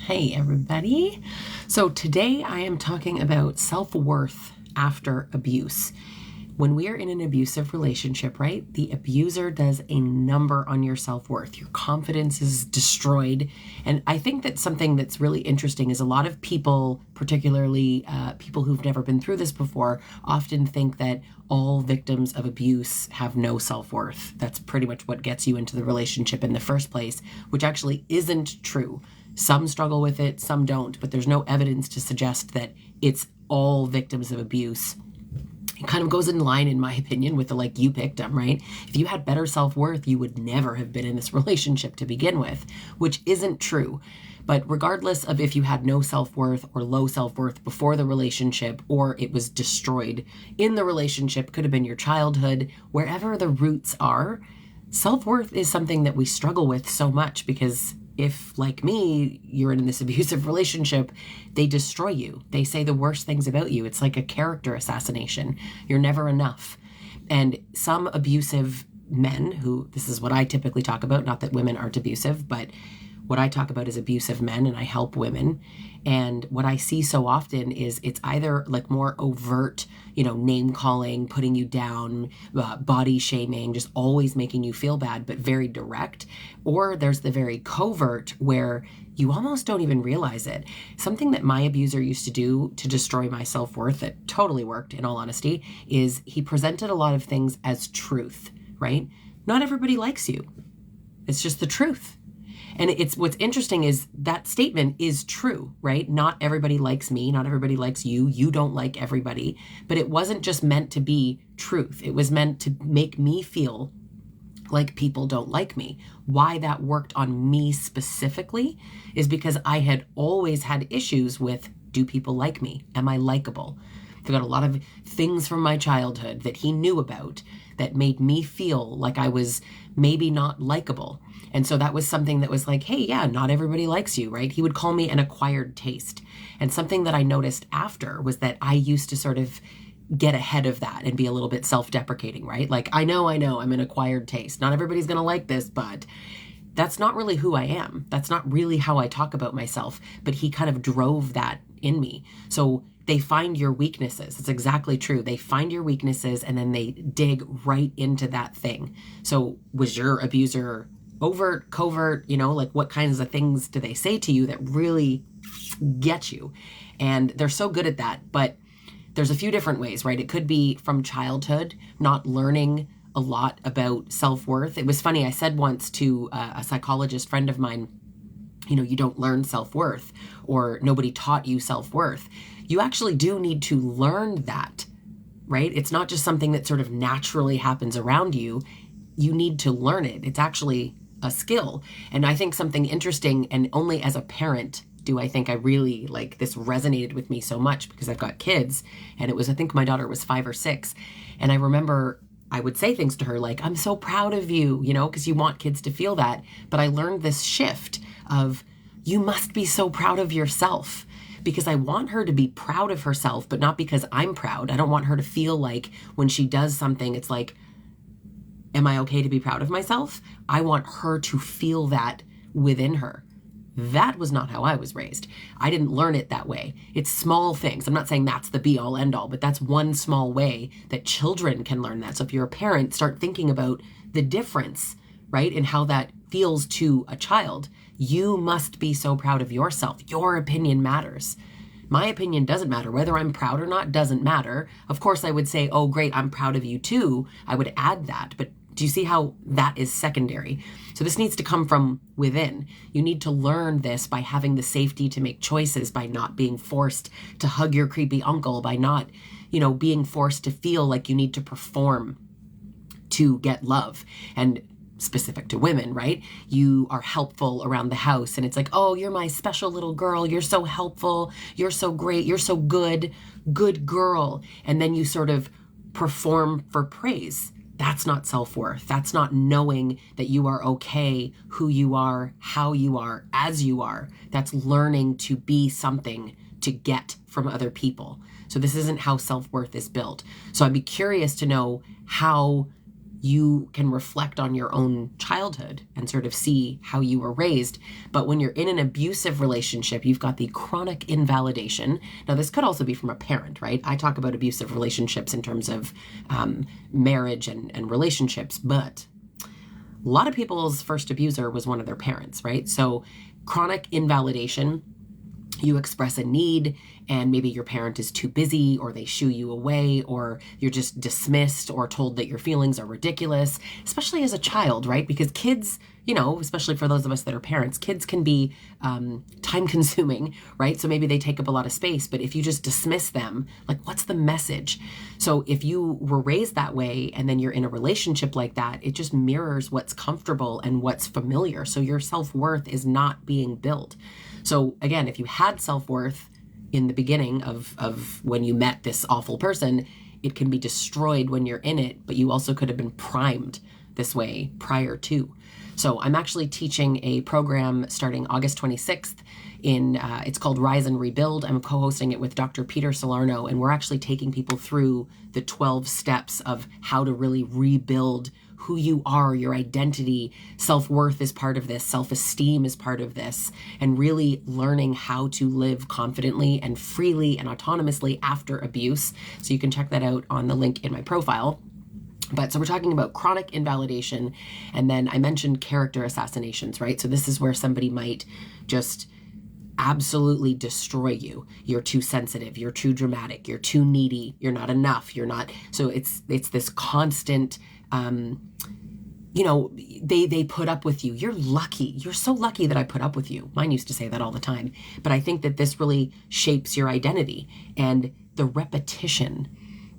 Hey everybody. So today I am talking about self-worth after abuse. When we are in an abusive relationship, right, the abuser does a number on your self-worth. Your confidence is destroyed. And I think that something that's really interesting is a lot of people, particularly people who've never been through this before, often think that all victims of abuse have no self-worth. That's pretty much what gets you into the relationship in the first place, which actually isn't true. Some struggle with it, some don't, but there's no evidence to suggest that it's all victims of abuse. It kind of goes in line, in my opinion, with the you picked them, right? If you had better self-worth, you would never have been in this relationship to begin with, which isn't true. But regardless of if you had no self-worth or low self-worth before the relationship, or it was destroyed in the relationship, could have been your childhood, wherever the roots are, self-worth is something that we struggle with so much because if, like me, you're in this abusive relationship, they destroy you. They say the worst things about you. It's like a character assassination. You're never enough. And some abusive men who, this is what I typically talk about, not that women aren't abusive, but what I talk about is abusive men, and I help women. And what I see so often is it's either more overt, name calling, putting you down, body shaming, just always making you feel bad, but very direct. Or there's the very covert where you almost don't even realize it. Something that my abuser used to do to destroy my self-worth that totally worked, in all honesty, is he presented a lot of things as truth, right? Not everybody likes you. It's just the truth. And what's interesting is that statement is true, right? Not everybody likes me. Not everybody likes you. You don't like everybody. But it wasn't just meant to be truth. It was meant to make me feel like people don't like me. Why that worked on me specifically is because I had always had issues with, do people like me? Am I likable? I've got a lot of things from my childhood that he knew about that made me feel like I was maybe not likable. And so that was something that was like, hey, yeah, not everybody likes you, right? He would call me an acquired taste. And something that I noticed after was that I used to sort of get ahead of that and be a little bit self-deprecating, right? Like, I know, I'm an acquired taste. Not everybody's going to like this, but that's not really who I am. That's not really how I talk about myself. But he kind of drove that in me. So they find your weaknesses. It's exactly true. They find your weaknesses and then they dig right into that thing. So was your abuser overt, covert, what kinds of things do they say to you that really get you? And they're so good at that. But there's a few different ways, right? It could be from childhood, not learning a lot about self-worth. It was funny. I said once to a psychologist friend of mine, you don't learn self-worth, or nobody taught you self-worth. You actually do need to learn that, right? It's not just something that sort of naturally happens around you. You need to learn it. It's actually a skill. And I think something interesting, and only as a parent do I think I really this resonated with me so much, because I've got kids, and I think my daughter was 5 or 6. And I remember I would say things to her like, I'm so proud of you, because you want kids to feel that. But I learned this shift of, you must be so proud of yourself, because I want her to be proud of herself, but not because I'm proud. I don't want her to feel like when she does something, it's like, am I okay to be proud of myself? I want her to feel that within her. That was not how I was raised. I didn't learn it that way. It's small things. I'm not saying that's the be all end all, but that's one small way that children can learn that. So if you're a parent, start thinking about the difference, right? And how that feels to a child. You must be so proud of yourself. Your opinion matters. My opinion doesn't matter. Whether I'm proud or not doesn't matter. Of course, I would say, oh, great, I'm proud of you too. I would add that. But do you see how that is secondary? So this needs to come from within. You need to learn this by having the safety to make choices, by not being forced to hug your creepy uncle, by not, being forced to feel like you need to perform to get love. And specific to women, right? You are helpful around the house, and it's like, oh, you're my special little girl. You're so helpful. You're so great. You're so good girl. And then you sort of perform for praise. That's not self-worth. That's not knowing that you are okay, who you are, how you are, as you are. That's learning to be something to get from other people. So this isn't how self-worth is built. So I'd be curious to know how you can reflect on your own childhood and sort of see how you were raised. But when you're in an abusive relationship, you've got the chronic invalidation. Now, this could also be from a parent, right? I talk about abusive relationships in terms of marriage and relationships, but a lot of people's first abuser was one of their parents, right? So chronic invalidation, you express a need and maybe your parent is too busy, or they shoo you away, or you're just dismissed or told that your feelings are ridiculous, especially as a child, right? Because kids, especially for those of us that are parents, kids can be time consuming, right? So maybe they take up a lot of space, but if you just dismiss them, like, what's the message? So if you were raised that way and then you're in a relationship like that, it just mirrors what's comfortable and what's familiar. So your self-worth is not being built. So again, if you had self-worth in the beginning of when you met this awful person, it can be destroyed when you're in it, but you also could have been primed this way prior to. So I'm actually teaching a program starting August 26th it's called Rise and Rebuild. I'm co-hosting it with Dr. Peter Salerno, and we're actually taking people through the 12 steps of how to really rebuild who you are, your identity. Self-worth is part of this. Self-esteem is part of this, and really learning how to live confidently and freely and autonomously after abuse. So you can check that out on the link in my profile. But so we're talking about chronic invalidation, and then I mentioned character assassinations, right? So this is where somebody might just absolutely destroy you. You're too sensitive, you're too dramatic, you're too needy, you're not enough, you're not. So it's this constant, they put up with you. You're lucky. You're so lucky that I put up with you. Mine used to say that all the time. But I think that this really shapes your identity, and the repetition.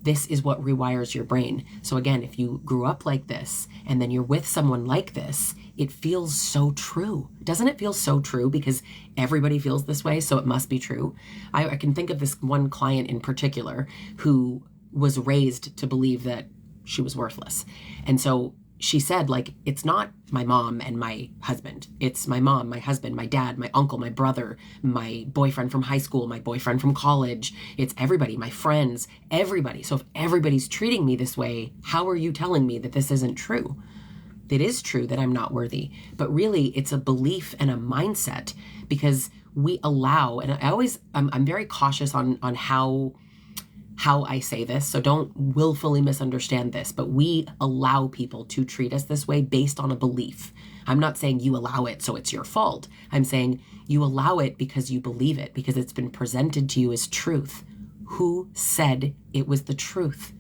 This is what rewires your brain. So again, if you grew up like this and then you're with someone like this, it feels so true. Doesn't it feel so true? Because everybody feels this way, so it must be true. I can think of this one client in particular who was raised to believe that she was worthless. And so she said, like, it's not my mom and my husband. It's my mom, my husband, my dad, my uncle, my brother, my boyfriend from high school, my boyfriend from college. It's everybody, my friends, everybody. So if everybody's treating me this way, how are you telling me that this isn't true? It is true that I'm not worthy, but really it's a belief and a mindset, because we allow, and I'm very cautious on how I say this, so don't willfully misunderstand this, but we allow people to treat us this way based on a belief. I'm not saying you allow it so it's your fault. I'm saying you allow it because you believe it, because it's been presented to you as truth. Who said it was the truth?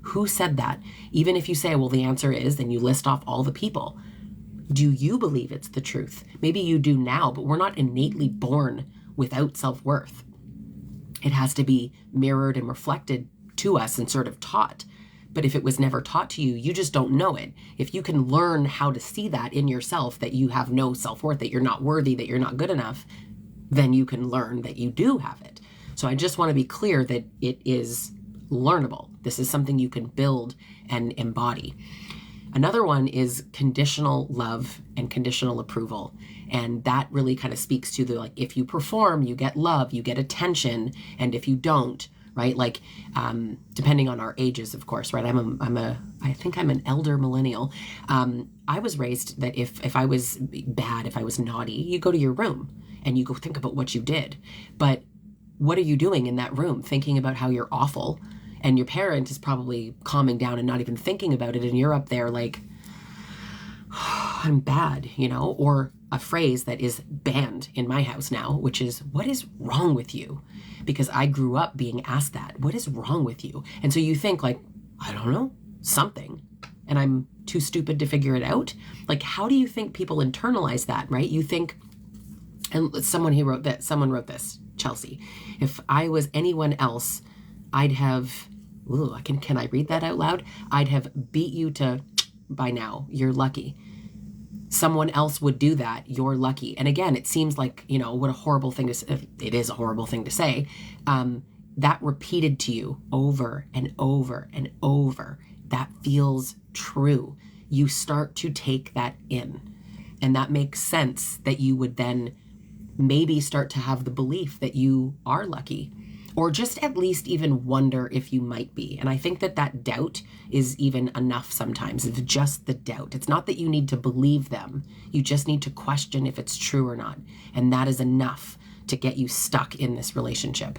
Who said that? Even if you say, well, the answer is, then you list off all the people. Do you believe it's the truth? Maybe you do now, but we're not innately born without self-worth. It has to be mirrored and reflected to us and sort of taught. But if it was never taught to you, you just don't know it. If you can learn how to see that in yourself, that you have no self-worth, that you're not worthy, that you're not good enough, then you can learn that you do have it. So I just want to be clear that it is learnable. This is something you can build and embody. Another one is conditional love and conditional approval. And that really kind of speaks to the, like, if you perform, you get love, you get attention. And if you don't, right? Like, depending on our ages, of course, right? I think I'm an elder millennial. I was raised that if I was bad, if I was naughty, you go to your room and you go think about what you did. But what are you doing in that room? Thinking about how you're awful. And your parent is probably calming down and not even thinking about it. And you're up there like, oh, I'm bad, or a phrase that is banned in my house now, which is, what is wrong with you? Because I grew up being asked that. What is wrong with you? And so you think, like, I don't know, something. And I'm too stupid to figure it out. Like, how do you think people internalize that, right? You think, and someone wrote this, Chelsea, if I was anyone else, I'd have, can I read that out loud? I'd have beat you to, by now, you're lucky. Someone else would do that, you're lucky. And again, it seems like, what a horrible thing to say. It is a horrible thing to say. That repeated to you over and over and over, that feels true. You start to take that in. And that makes sense that you would then maybe start to have the belief that you are lucky, or just at least even wonder if you might be. And I think that doubt is even enough sometimes. It's just the doubt. It's not that you need to believe them. You just need to question if it's true or not. And that is enough to get you stuck in this relationship.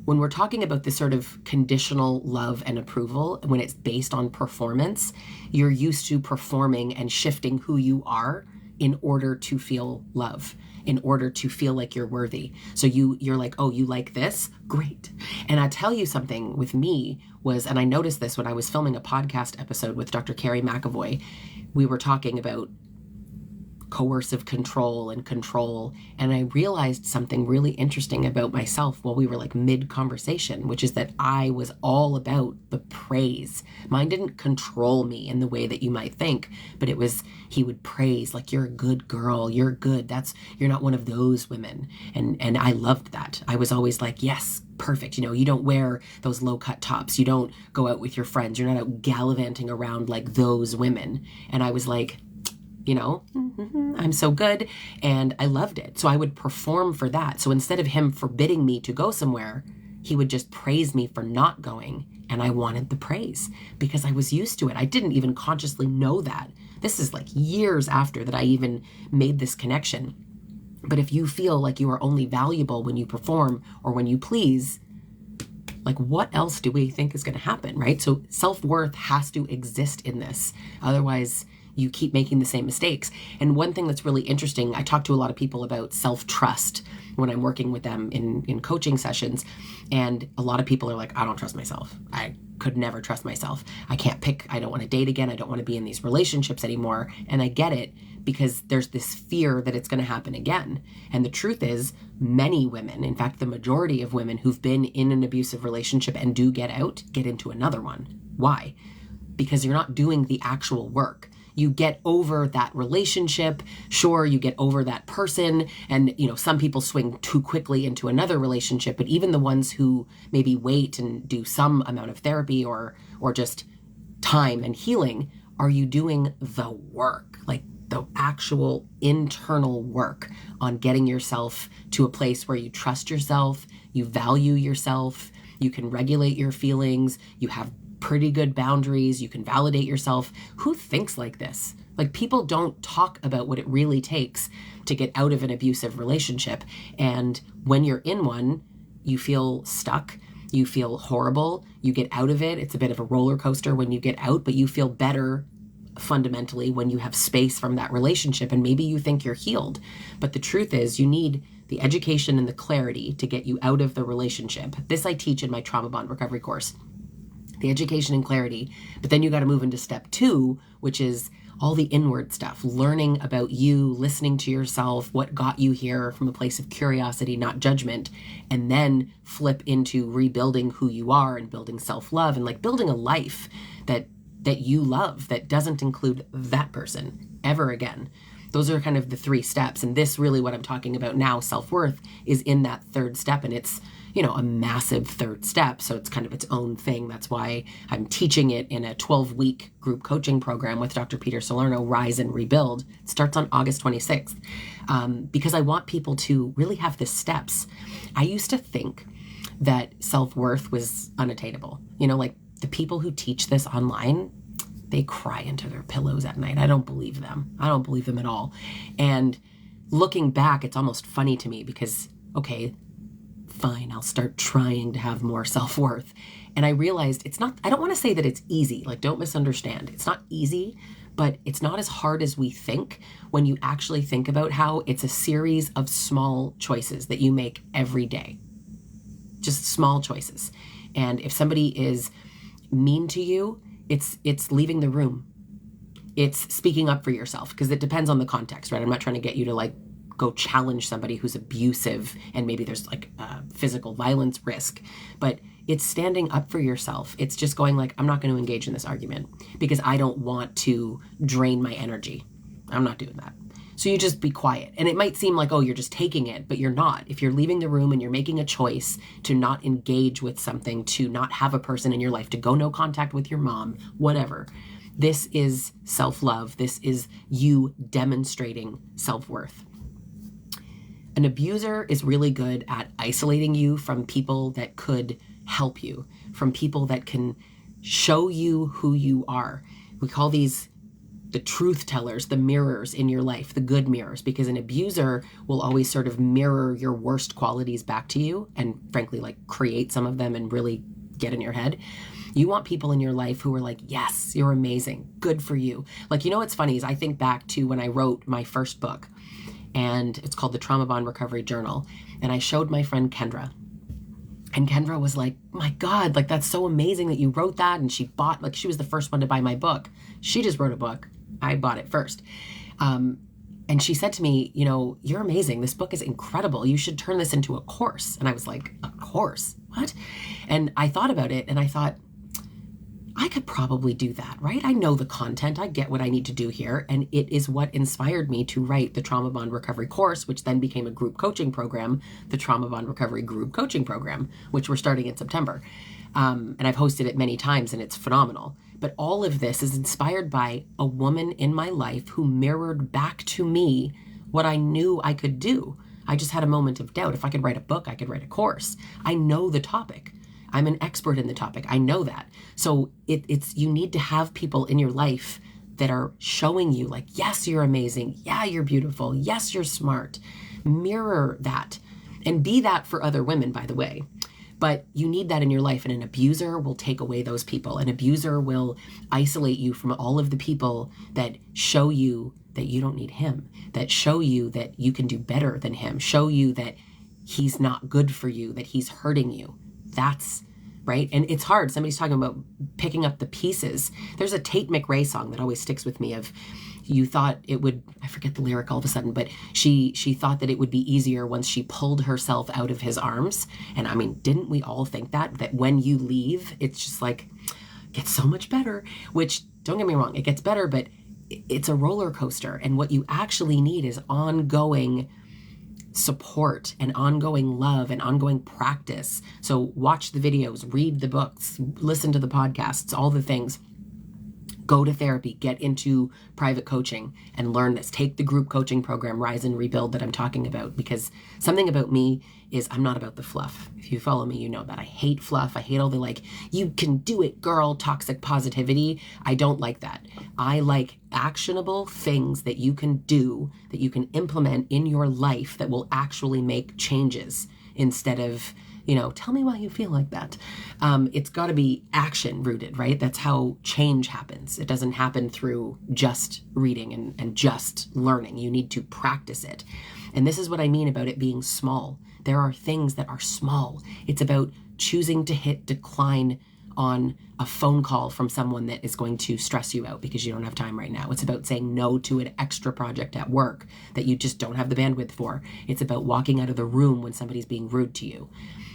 When we're talking about this sort of conditional love and approval, when it's based on performance, you're used to performing and shifting who you are in order to feel love, in order to feel like you're worthy. So you're like, oh, you like this? Great. And I tell you something with me was, and I noticed this when I was filming a podcast episode with Dr. Carrie McAvoy, we were talking about coercive control, and I realized something really interesting about myself while we were like mid-conversation, which is that I was all about the praise. Mine didn't control me in the way that you might think, but it was, he would praise, like, you're a good girl, you're good, you're not one of those women. And I loved that. I was always like, yes, perfect. You don't wear those low-cut tops. You don't go out with your friends. You're not out gallivanting around like those women. And I was like, I'm so good. And I loved it. So I would perform for that. So instead of him forbidding me to go somewhere, he would just praise me for not going. And I wanted the praise because I was used to it. I didn't even consciously know that. This is like years after that I even made this connection. But if you feel like you are only valuable when you perform or when you please, like, what else do we think is going to happen, right? So self-worth has to exist in this. Otherwise, you keep making the same mistakes. And one thing that's really interesting, I talk to a lot of people about self-trust when I'm working with them in coaching sessions. And a lot of people are like, I don't trust myself. I could never trust myself. I can't pick. I don't want to date again. I don't want to be in these relationships anymore. And I get it because there's this fear that it's going to happen again. And the truth is, many women, in fact, the majority of women who've been in an abusive relationship and do get out, get into another one. Why? Because you're not doing the actual work. You get over that relationship. Sure, you get over that person. And, some people swing too quickly into another relationship, but even the ones who maybe wait and do some amount of therapy or just time and healing, are you doing the work, like the actual internal work on getting yourself to a place where you trust yourself, you value yourself, you can regulate your feelings, you have pretty good boundaries, you can validate yourself. Who thinks like this? Like, people don't talk about what it really takes to get out of an abusive relationship. And when you're in one, you feel stuck, you feel horrible, you get out of it. It's a bit of a roller coaster when you get out, but you feel better fundamentally when you have space from that relationship, and maybe you think you're healed. But the truth is, you need the education and the clarity to get you out of the relationship. This I teach in my Trauma Bond Recovery course. The education and clarity, but then you got to move into step 2, which is all the inward stuff, learning about you, listening to yourself, what got you here from a place of curiosity, not judgment, and then flip into rebuilding who you are and building self-love and like building a life that you love, that doesn't include that person ever again. Those are kind of the 3 steps. And this really what I'm talking about now, self-worth, is in that 3rd step. And it's, a massive 3rd step. So it's kind of its own thing. That's why I'm teaching it in a 12-week group coaching program with Dr. Peter Salerno, Rise and Rebuild. It starts on August 26th because I want people to really have the steps. I used to think that self-worth was unattainable. Like the people who teach this online, they cry into their pillows at night. I don't believe them. I don't believe them at all. And looking back, it's almost funny to me because, okay, fine, I'll start trying to have more self-worth. And I realized I don't want to say that it's easy. Like, don't misunderstand. It's not easy, but it's not as hard as we think when you actually think about how it's a series of small choices that you make every day. Just small choices. And if somebody is mean to you, it's leaving the room. It's speaking up for yourself, because it depends on the context, right? I'm not trying to get you to like go challenge somebody who's abusive and maybe there's like physical violence risk, but it's standing up for yourself. It's just going like, I'm not going to engage in this argument because I don't want to drain my energy. I'm not doing that. So you just be quiet. And it might seem like, oh, you're just taking it, but you're not. If you're leaving the room and you're making a choice to not engage with something, to not have a person in your life, to go no contact with your mom, whatever, this is self-love. This is you demonstrating self-worth. An abuser is really good at isolating you from people that could help you, from people that can show you who you are. We call these the truth tellers, the mirrors in your life, the good mirrors, because an abuser will always sort of mirror your worst qualities back to you and frankly, like create some of them and really get in your head. You want people in your life who are like, yes, you're amazing. Good for you. Like, what's funny is I think back to when I wrote my first book, and it's called the Trauma Bond Recovery Journal. And I showed my friend Kendra. And Kendra was like, my God, like, that's so amazing that you wrote that. And she was the first one to buy my book. She just wrote a book. I bought it first. And she said to me, you're amazing. This book is incredible. You should turn this into a course. And I was like, a course? What? And I thought about it and I thought, I could probably do that, right? I know the content. I get what I need to do here. And it is what inspired me to write the Trauma Bond Recovery course, which then became a group coaching program, the Trauma Bond Recovery Group Coaching Program, which we're starting in September. And I've hosted it many times and it's phenomenal. But all of this is inspired by a woman in my life who mirrored back to me what I knew I could do. I just had a moment of doubt. If I could write a book, I could write a course. I know the topic. I'm an expert in the topic. I know that. So you need to have people in your life that are showing you like, yes, you're amazing. Yeah, you're beautiful. Yes, you're smart. Mirror that and be that for other women, by the way. But you need that in your life, and an abuser will take away those people. An abuser will isolate you from all of the people that show you that you don't need him, that show you that you can do better than him, show you that he's not good for you, that he's hurting you. That's right. And it's hard. Somebody's talking about picking up the pieces. There's a Tate McRae song that always sticks with me of, you thought it would, I forget the lyric all of a sudden, but she thought that it would be easier once she pulled herself out of his arms. And I mean, didn't we all think that when you leave, it's just like, it gets so much better, which don't get me wrong, it gets better, but it's a roller coaster. And what you actually need is ongoing support and ongoing love and ongoing practice. So watch the videos, read the books, listen to the podcasts, all the things. Go to therapy, get into private coaching and learn this. Take the group coaching program, Rise and Rebuild, that I'm talking about, because something about me is I'm not about the fluff. If you follow me, you know that I hate fluff. I hate all the like, you can do it, girl, toxic positivity. I don't like that. I like actionable things that you can do, that you can implement in your life that will actually make changes instead of, tell me why you feel like that. It's got to be action rooted, right? That's how change happens. It doesn't happen through just reading and just learning. You need to practice it. And this is what I mean about it being small. There are things that are small. It's about choosing to hit decline on a phone call from someone that is going to stress you out because you don't have time right now. It's about saying no to an extra project at work that you just don't have the bandwidth for. It's about walking out of the room when somebody's being rude to you.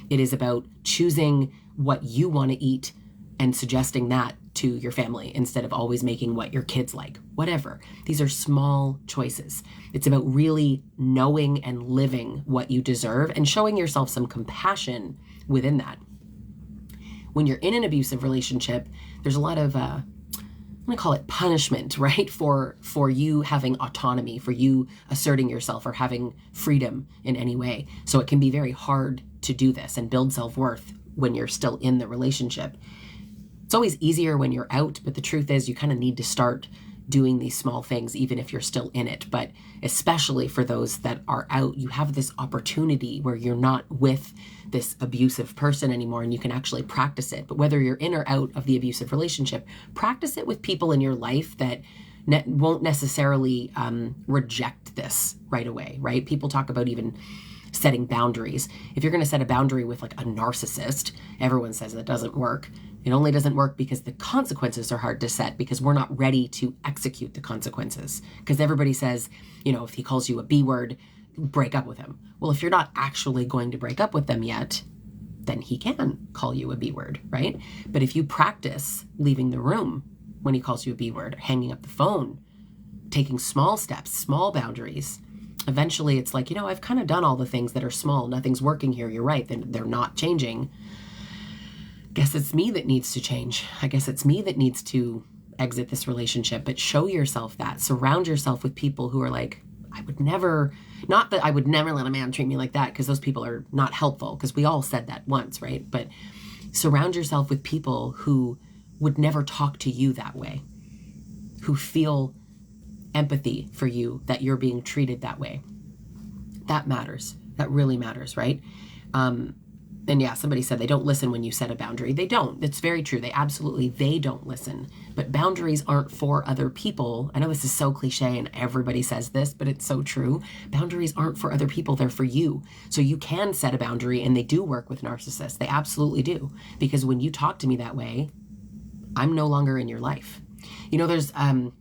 It is about choosing what you want to eat and suggesting that to your family instead of always making what your kids like. Whatever. These are small choices. It's about really knowing and living what you deserve and showing yourself some compassion within that. When you're in an abusive relationship, there's a lot of, I'm going to call it punishment, right? For you having autonomy, for you asserting yourself or having freedom in any way. So it can be very hard to do this and build self-worth when you're still in the relationship. It's always easier when you're out, but the truth is you kind of need to start doing these small things even if you're still in it. But especially for those that are out, you have this opportunity where you're not with this abusive person anymore and you can actually practice it. But whether you're in or out of the abusive relationship, practice it with people in your life that won't necessarily reject this right away, right? People talk about even setting boundaries. If you're going to set a boundary with like a narcissist, everyone says that doesn't work. It only doesn't work because the consequences are hard to set because we're not ready to execute the consequences. Because everybody says, if he calls you a B word, break up with him. Well, if you're not actually going to break up with them yet, then he can call you a B word, right? But if you practice leaving the room when he calls you a B word, hanging up the phone, taking small steps, small boundaries, eventually it's like, I've kind of done all the things that are small. Nothing's working here. You're right. They're not changing. Guess it's me that needs to change. I guess it's me that needs to exit this relationship. But show yourself that. Surround yourself with people who are like, I would never, not that I would never let a man treat me like that, because those people are not helpful, because we all said that once, right? But surround yourself with people who would never talk to you that way, who feel empathy for you, that you're being treated that way. That matters. That really matters, right? And yeah, somebody said they don't listen when you set a boundary. They don't. It's very true. They don't listen. But boundaries aren't for other people. I know this is so cliche and everybody says this, but it's so true. Boundaries aren't for other people. They're for you. So you can set a boundary, and they do work with narcissists. They absolutely do. Because when you talk to me that way, I'm no longer in your life. You know, there's, I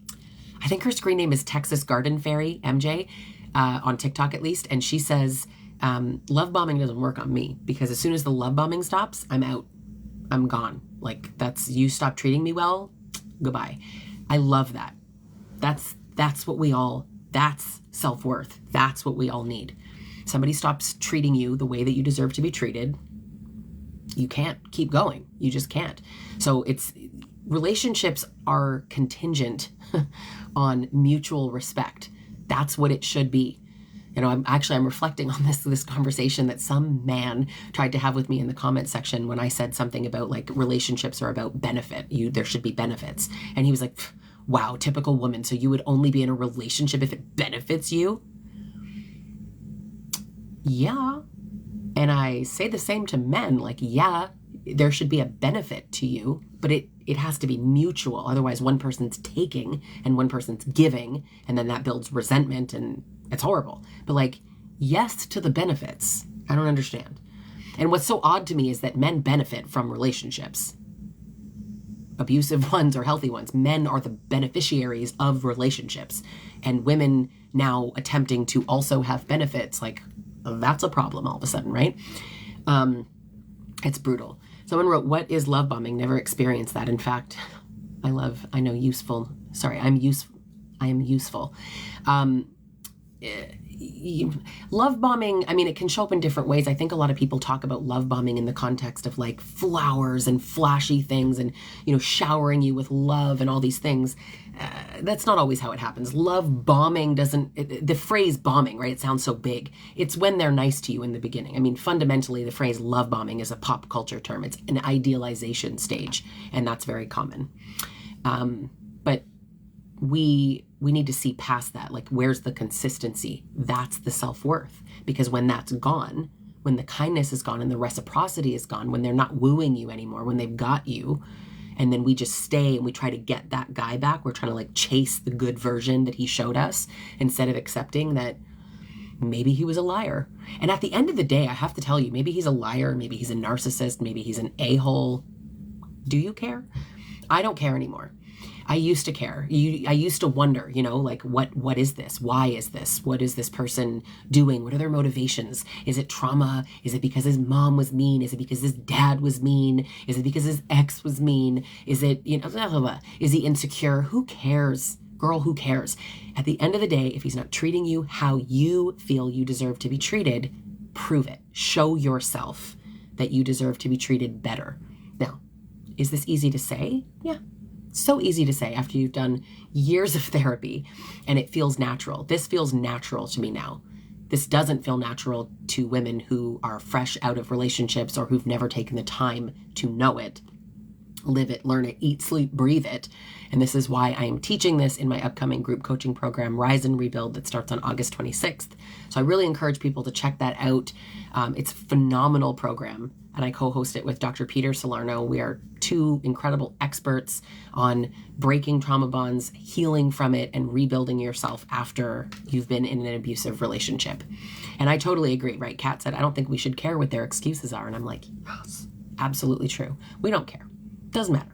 think her screen name is Texas Garden Fairy, MJ, on TikTok at least. And she says, love bombing doesn't work on me, because as soon as the love bombing stops, I'm out. I'm gone. Like, you stop treating me well, goodbye. I love that. That's what that's self-worth. That's what we all need. Somebody stops treating you the way that you deserve to be treated. You can't keep going. You just can't. So relationships are contingent on mutual respect. That's what it should be. You know, I'm reflecting on this conversation that some man tried to have with me in the comment section when I said something about, like, relationships are about benefit. There should be benefits. And he was like, wow, typical woman. So you would only be in a relationship if it benefits you? Yeah. And I say the same to men. Like, yeah, there should be a benefit to you, but it has to be mutual. Otherwise, one person's taking and one person's giving, and then that builds resentment, and it's horrible. But, like, yes to the benefits. I don't understand. And what's so odd to me is that men benefit from relationships. Abusive ones or healthy ones. Men are the beneficiaries of relationships. And women now attempting to also have benefits, like, that's a problem all of a sudden, right? It's brutal. Someone wrote, what is love bombing? Never experienced that. In fact, I am useful. Love bombing, I mean, it can show up in different ways. I think a lot of people talk about love bombing in the context of, like, flowers and flashy things and, you know, showering you with love and all these things. That's not always how it happens. Love bombing the phrase bombing, right? It sounds so big. It's when they're nice to you in the beginning. I mean, fundamentally, the phrase love bombing is a pop culture term. It's an idealization stage, and that's very common. But we need to see past that. Like, where's the consistency? That's the self-worth. Because when that's gone, when the kindness is gone and the reciprocity is gone, when they're not wooing you anymore, when they've got you, and then we just stay and we try to get that guy back, we're trying to, like, chase the good version that he showed us instead of accepting that maybe he was a liar. And at the end of the day, I have to tell you, maybe he's a liar, maybe he's a narcissist, maybe he's an a-hole. Do you care? I don't care anymore. I used to care. I used to wonder, you know, like, what is this? Why is this? What is this person doing? What are their motivations? Is it trauma? Is it because his mom was mean? Is it because his dad was mean? Is it because his ex was mean? Is it, you know, blah, blah, blah. Is he insecure? Who cares? Girl, who cares? At the end of the day, if he's not treating you how you feel you deserve to be treated, prove it. Show yourself that you deserve to be treated better. Now, is this easy to say? Yeah. So easy to say after you've done years of therapy and it feels natural. This feels natural to me now. This doesn't feel natural to women who are fresh out of relationships or who've never taken the time to know it, live it, learn it, eat, sleep, breathe it. And this is why I am teaching this in my upcoming group coaching program, Rise and Rebuild, that starts on August 26th. So I really encourage people to check that out. It's a phenomenal program, and I co-host it with Dr. Peter Salerno. We are two incredible experts on breaking trauma bonds, healing from it, and rebuilding yourself after you've been in an abusive relationship. And I totally agree, right? Kat said, I don't think we should care what their excuses are. And I'm like, yes, absolutely true. We don't care. Doesn't matter.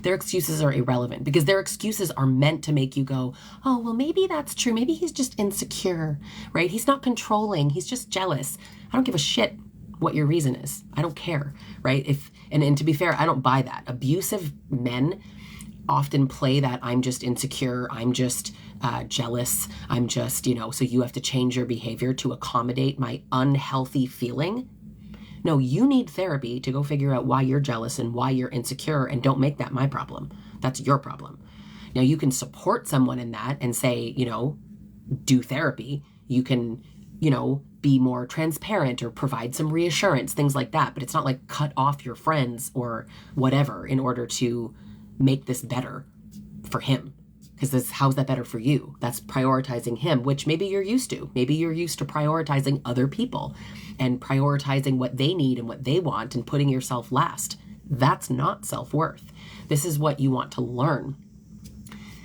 Their excuses are irrelevant, because their excuses are meant to make you go, oh, well, maybe that's true. Maybe he's just insecure, right? He's not controlling. He's just jealous. I don't give a shit what your reason is. I don't care, right? And to be fair, I don't buy that. Abusive men often play that I'm just insecure, I'm just jealous, I'm just, so you have to change your behavior to accommodate my unhealthy feeling. No, you need therapy to go figure out why you're jealous and why you're insecure, and don't make that my problem. That's your problem. Now, you can support someone in that and say, do therapy. You can, be more transparent or provide some reassurance, things like that. But it's not like cut off your friends or whatever in order to make this better for him. Because how's that better for you? That's prioritizing him, which maybe you're used to. Maybe you're used to prioritizing other people and prioritizing what they need and what they want and putting yourself last. That's not self-worth. This is what you want to learn.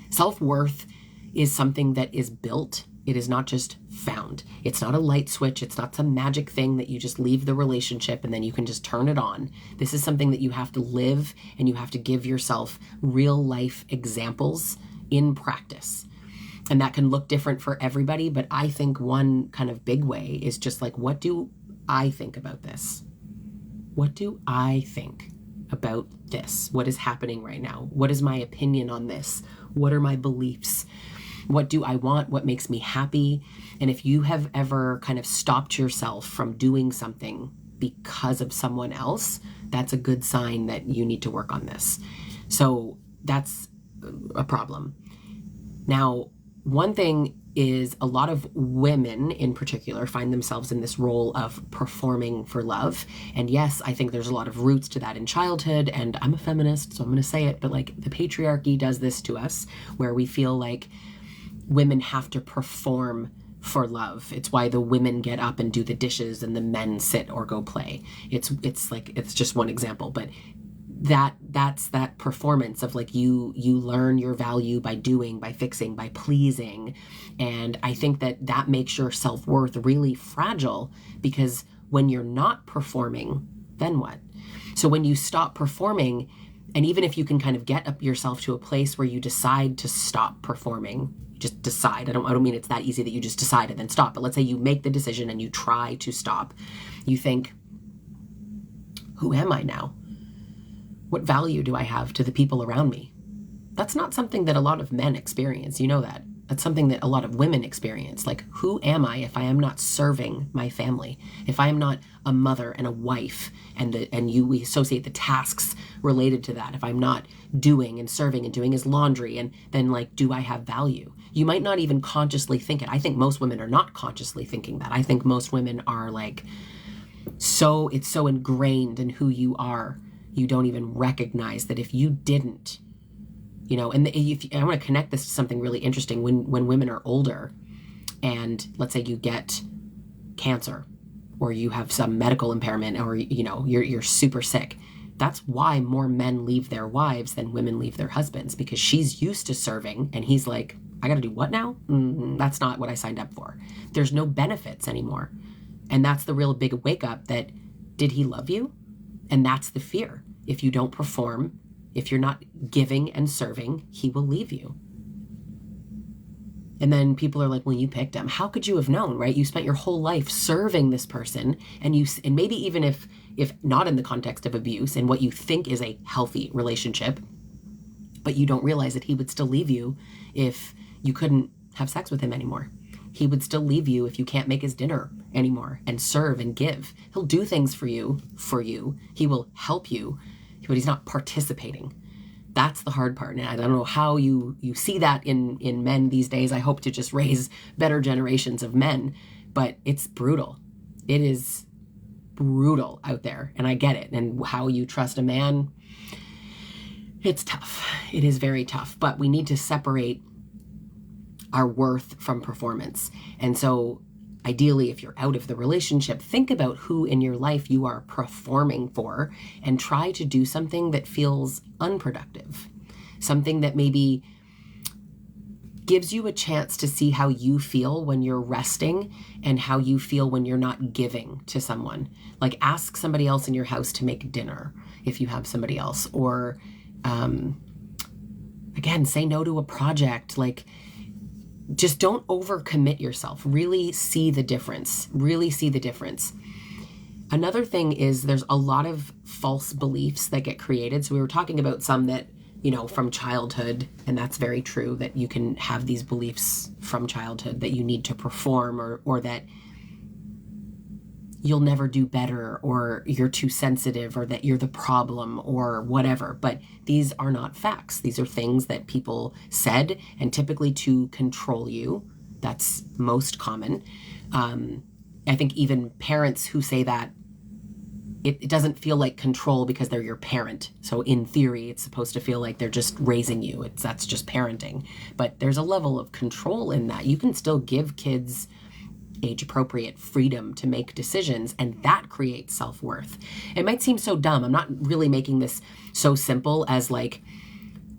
Self-worth is something that is built. It is not just found. It's not a light switch. It's not some magic thing that you just leave the relationship and then you can just turn it on. This is something that you have to live, and you have to give yourself real life examples in practice. And that can look different for everybody, but I think one kind of big way is just like, what do I think about this? What do I think about this? What is happening right now? What is my opinion on this? What are my beliefs? What do I want? What makes me happy? And if you have ever kind of stopped yourself from doing something because of someone else, that's a good sign that you need to work on this. So that's a problem. Now, one thing is a lot of women in particular find themselves in this role of performing for love. And yes, I think there's a lot of roots to that in childhood, and I'm a feminist, so I'm going to say it, but like the patriarchy does this to us where we feel like women have to perform for love. It's why the women get up and do the dishes and the men sit or go play. It's just one example, but that's that performance of like you learn your value by doing, by fixing, by pleasing. And I think that makes your self-worth really fragile, because when you're not performing, then what? So when you stop performing, and even if you can kind of get up yourself to a place where you decide to stop performing, just decide. I don't mean it's that easy that you just decide and then stop, but let's say you make the decision and you try to stop. You think, who am I now? What value do I have to the people around me? That's not something that a lot of men experience. You know that. That's something that a lot of women experience. Like, who am I if I am not serving my family? If I am not a mother and a wife, we associate the tasks related to that. If I'm not doing and serving and doing his laundry, and then like, do I have value? You might not even consciously think it. I think most women are not consciously thinking that. I think most women are like, it's so ingrained in who you are, you don't even recognize that if you didn't, and I want to connect this to something really interesting. When women are older and let's say you get cancer or you have some medical impairment, or, you're super sick, that's why more men leave their wives than women leave their husbands, because she's used to serving and he's like, I got to do what now? That's not what I signed up for. There's no benefits anymore. And that's the real big wake up, that did he love you? And that's the fear. If you don't perform, if you're not giving and serving, he will leave you. And then people are like, well, you picked him. How could you have known, right? You spent your whole life serving this person, and maybe even if not in the context of abuse and what you think is a healthy relationship, but you don't realize that he would still leave you if you couldn't have sex with him anymore. He would still leave you if you can't make his dinner anymore and serve and give. He'll do things for you. He will help you, but he's not participating. That's the hard part. And I don't know how you see that in men these days. I hope to just raise better generations of men, but it's brutal. It is brutal out there, and I get it. And how you trust a man, it's tough. It is very tough, but we need to separate our worth from performance. And so ideally, if you're out of the relationship, think about who in your life you are performing for and try to do something that feels unproductive, something that maybe gives you a chance to see how you feel when you're resting and how you feel when you're not giving to someone. Like, ask somebody else in your house to make dinner if you have somebody else, or again, say no to a project. Like, just don't overcommit yourself. Really see the difference. Another thing is there's a lot of false beliefs that get created. So we were talking about some that, from childhood, and that's very true, that you can have these beliefs from childhood that you need to perform, or that you'll never do better, or you're too sensitive, or that you're the problem, or whatever. But these are not facts. These are things that people said, and typically to control you, That's most common. I think even parents who say that, it doesn't feel like control because they're your parent. So in theory, it's supposed to feel like they're just raising you. That's just parenting. But there's a level of control in that. You can still give kids age-appropriate freedom to make decisions, and that creates self-worth. It might seem so dumb. I'm not really making this so simple as like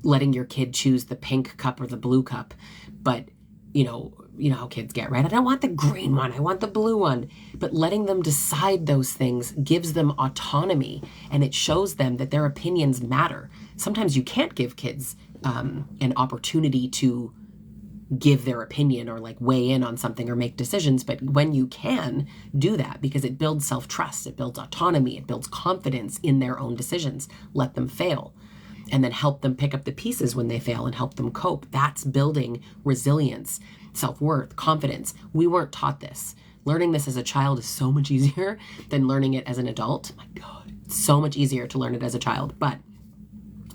letting your kid choose the pink cup or the blue cup. But you know how kids get, right? I don't want the green one. I want the blue one. But letting them decide those things gives them autonomy, and it shows them that their opinions matter. Sometimes you can't give kids an opportunity to give their opinion or like weigh in on something or make decisions. But when you can, do that, because it builds self-trust, it builds autonomy, it builds confidence in their own decisions. Let them fail, and then help them pick up the pieces when they fail and help them cope. That's building resilience, self-worth, confidence. We weren't taught this. Learning this as a child is so much easier than learning it as an adult. My God, it's so much easier to learn it as a child. But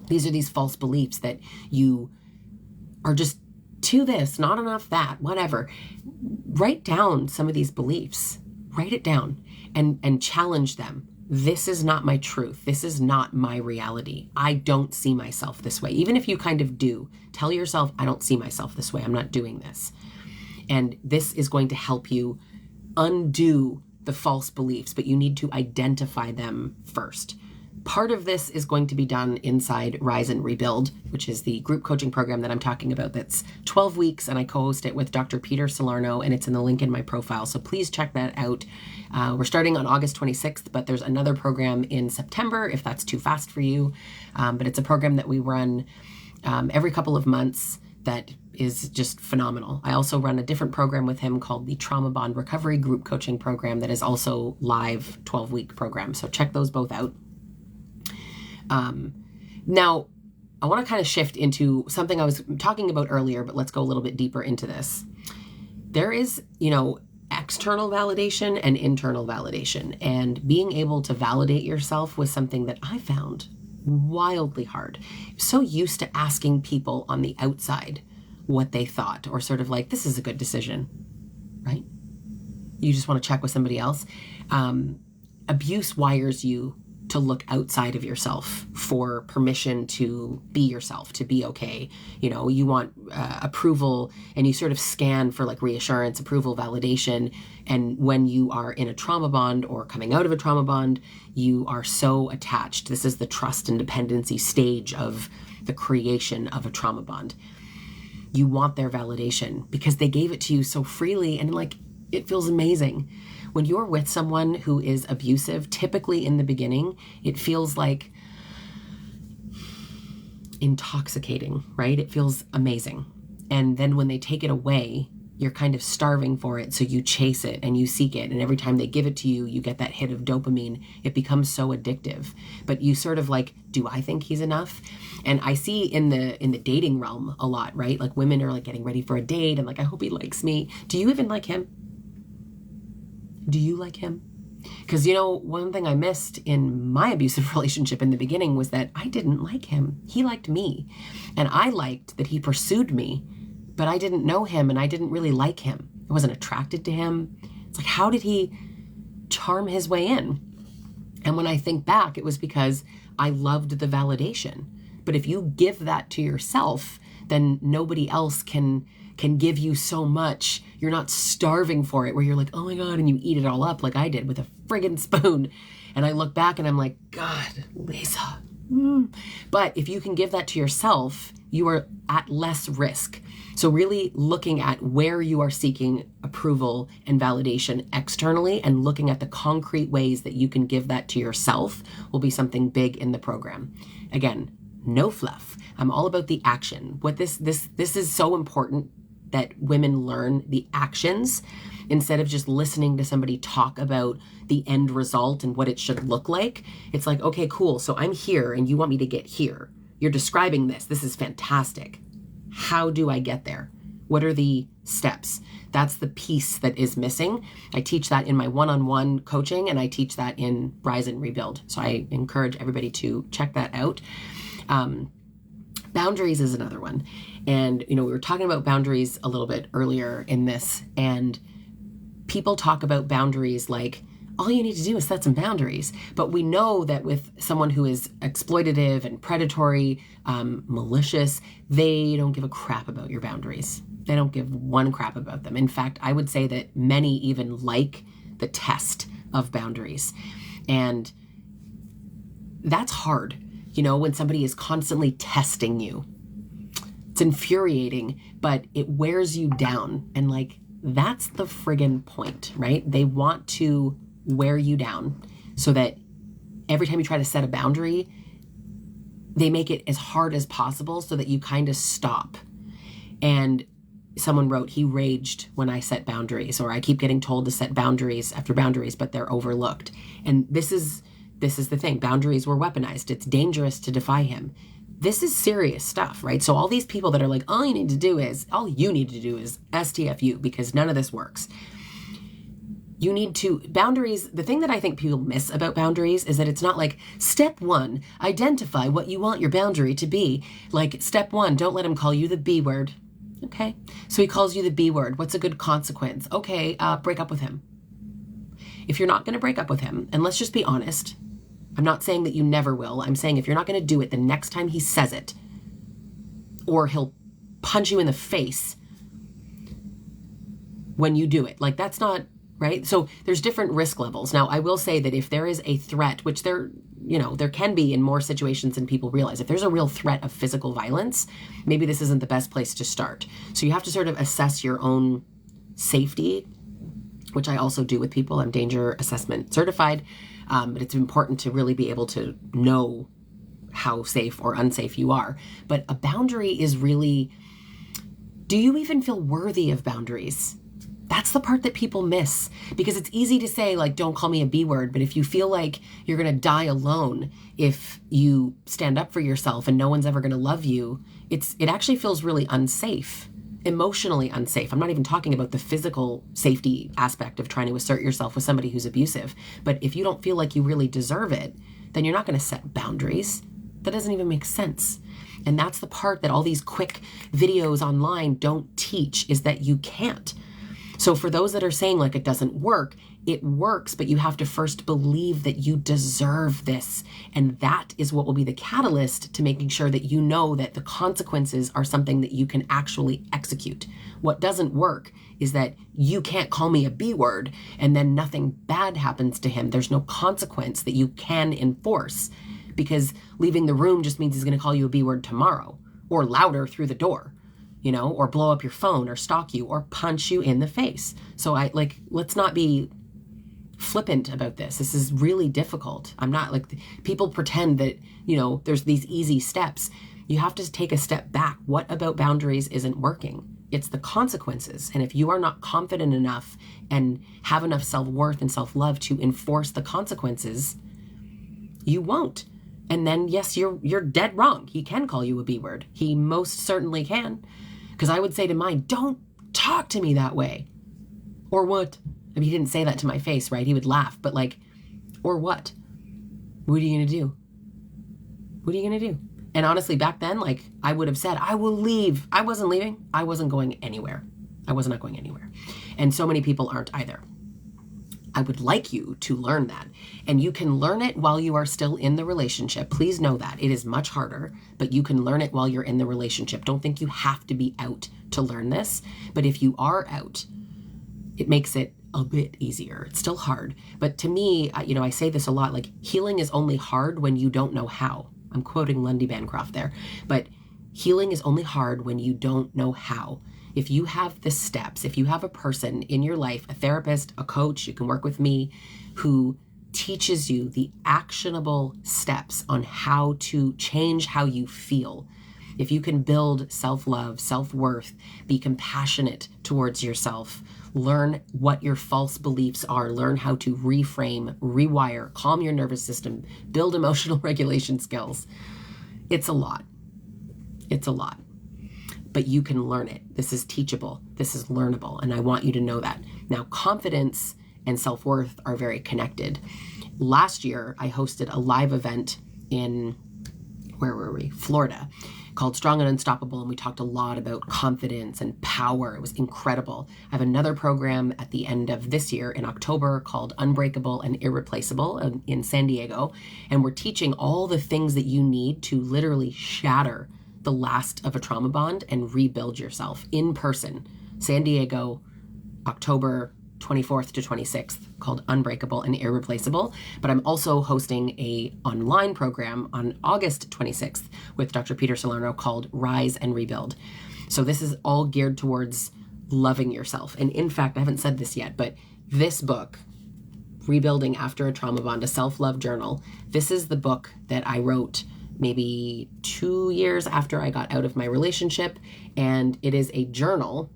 these are these false beliefs that you are just to this, not enough that, whatever. Write down some of these beliefs. Write it down and challenge them. This is not my truth. This is not my reality. I don't see myself this way. Even if you kind of do, tell yourself, I don't see myself this way. I'm not doing this. And this is going to help you undo the false beliefs, but you need to identify them first. Part of this is going to be done inside Rise and Rebuild, which is the group coaching program that I'm talking about. That's 12 weeks, and I co-host it with Dr. Peter Salerno, and it's in the link in my profile. So please check that out. We're starting on August 26th, but there's another program in September if that's too fast for you. But it's a program that we run every couple of months that is just phenomenal. I also run a different program with him called the Trauma Bond Recovery Group Coaching Program that is also live 12-week program. So check those both out. Now, I want to kind of shift into something I was talking about earlier, but let's go a little bit deeper into this. There is, external validation and internal validation, and being able to validate yourself was something that I found wildly hard. So used to asking people on the outside what they thought, or sort of like, this is a good decision, right? You just want to check with somebody else. Abuse wires you to look outside of yourself for permission to be yourself, to be okay. You want approval, and you sort of scan for like reassurance, approval, validation. And when you are in a trauma bond or coming out of a trauma bond, you are so attached. This is the trust and dependency stage of the creation of a trauma bond. You want their validation because they gave it to you so freely, and like, it feels amazing. When you're with someone who is abusive, typically in the beginning, it feels like intoxicating, right? It feels amazing. And then when they take it away, you're kind of starving for it. So you chase it and you seek it. And every time they give it to you, you get that hit of dopamine. It becomes so addictive. But you sort of like, do I think he's enough? And I see in the dating realm a lot, right? Like women are like getting ready for a date and like, I hope he likes me. Do you even like him? Do you like him? Because, one thing I missed in my abusive relationship in the beginning was that I didn't like him. He liked me. And I liked that he pursued me, but I didn't know him and I didn't really like him. I wasn't attracted to him. It's like, how did he charm his way in? And when I think back, it was because I loved the validation. But if you give that to yourself, then nobody else can give you so much. You're not starving for it where you're like, oh my God, and you eat it all up like I did with a friggin' spoon. And I look back and I'm like, God, Lisa. But if you can give that to yourself, you are at less risk. So really looking at where you are seeking approval and validation externally and looking at the concrete ways that you can give that to yourself will be something big in the program. Again, no fluff. I'm all about the action. What this is so important that women learn the actions instead of just listening to somebody talk about the end result and what it should look like. It's like, okay, cool. So I'm here and you want me to get here. You're describing this. This is fantastic. How do I get there? What are the steps? That's the piece that is missing. I teach that in my one-on-one coaching, and I teach that in Rise and Rebuild. So I encourage everybody to check that out. Boundaries is another one. And, we were talking about boundaries a little bit earlier in this, and people talk about boundaries like, all you need to do is set some boundaries. But we know that with someone who is exploitative and predatory, malicious, they don't give a crap about your boundaries. They don't give one crap about them. In fact, I would say that many even like the test of boundaries. And that's hard, when somebody is constantly testing you. It's infuriating, but it wears you down. And that's the friggin' point, right? They want to wear you down so that every time you try to set a boundary, they make it as hard as possible so that you kind of stop. And someone wrote, he raged when I set boundaries, or I keep getting told to set boundaries after boundaries, but they're overlooked. And this is the thing. Boundaries were weaponized. It's dangerous to defy him. This is serious stuff, right? So all these people that are like, all you need to do is STFU, because none of this works. You need to, boundaries, the thing that I think people miss about boundaries is that it's not like, step 1, identify what you want your boundary to be. Like, step 1, don't let him call you the B word. Okay, so he calls you the B word. What's a good consequence? Okay, break up with him. If you're not going to break up with him, and let's just be honest, I'm not saying that you never will. I'm saying if you're not going to do it the next time he says it, or he'll punch you in the face when you do it. That's not right. So there's different risk levels. Now, I will say that if there is a threat, which there can be in more situations than people realize, if there's a real threat of physical violence, maybe this isn't the best place to start. So you have to sort of assess your own safety, which I also do with people. I'm danger assessment certified. But it's important to really be able to know how safe or unsafe you are. But a boundary is really, do you even feel worthy of boundaries? That's the part that people miss, because it's easy to say, don't call me a B word. But if you feel like you're going to die alone if you stand up for yourself and no one's ever going to love you, it actually feels really unsafe. Emotionally unsafe. I'm not even talking about the physical safety aspect of trying to assert yourself with somebody who's abusive. But if you don't feel like you really deserve it, then you're not going to set boundaries. That doesn't even make sense. And that's the part that all these quick videos online don't teach, is that you can't. So for those that are saying it doesn't work, it works, but you have to first believe that you deserve this. And that is what will be the catalyst to making sure that you know that the consequences are something that you can actually execute. What doesn't work is that you can't call me a B word and then nothing bad happens to him. There's no consequence that you can enforce, because leaving the room just means he's going to call you a B word tomorrow, or louder through the door. Or blow up your phone, or stalk you, or punch you in the face. So let's not be flippant about this. This is really difficult. I'm not people pretend that, there's these easy steps. You have to take a step back. What about boundaries isn't working? It's the consequences. And if you are not confident enough and have enough self-worth and self-love to enforce the consequences, you won't. And then, yes, you're dead wrong. He can call you a B word. He most certainly can. Because I would say to mine, don't talk to me that way. Or what? I mean, he didn't say that to my face, right? He would laugh, but or what? What are you going to do? What are you going to do? And honestly, back then, I would have said, I will leave. I wasn't leaving. I wasn't going anywhere. I was not going anywhere. And so many people aren't either. I would like you to learn that. And you can learn it while you are still in the relationship. Please know that. It is much harder, but you can learn it while you're in the relationship. Don't think you have to be out to learn this. But if you are out, it makes it a bit easier. It's still hard. But to me, I say this a lot, healing is only hard when you don't know how. I'm quoting Lundy Bancroft there. But healing is only hard when you don't know how. If you have the steps, if you have a person in your life, a therapist, a coach, you can work with me, who teaches you the actionable steps on how to change how you feel. If you can build self-love, self-worth, be compassionate towards yourself, learn what your false beliefs are, learn how to reframe, rewire, calm your nervous system, build emotional regulation skills. It's a lot. It's a lot. But you can learn it. This is teachable. This is learnable. And I want you to know that. Now, confidence and self-worth are very connected. Last year, I hosted a live event in, where were we? Florida, called Strong and Unstoppable, and we talked a lot about confidence and power. It was incredible. I have another program at the end of this year in October called Unbreakable and Irreplaceable in San Diego, and we're teaching all the things that you need to literally shatter the last of a trauma bond and rebuild yourself in person. San Diego, October 24th to 26th, called Unbreakable and Irreplaceable. But I'm also hosting a online program on August 26th with Dr. Peter Salerno called Rise and Rebuild. So this is all geared towards loving yourself. And in fact, I haven't said this yet, but this book, Rebuilding After a Trauma Bond, a self-love journal, this is the book that I wrote maybe 2 years after I got out of my relationship. And it is a journal.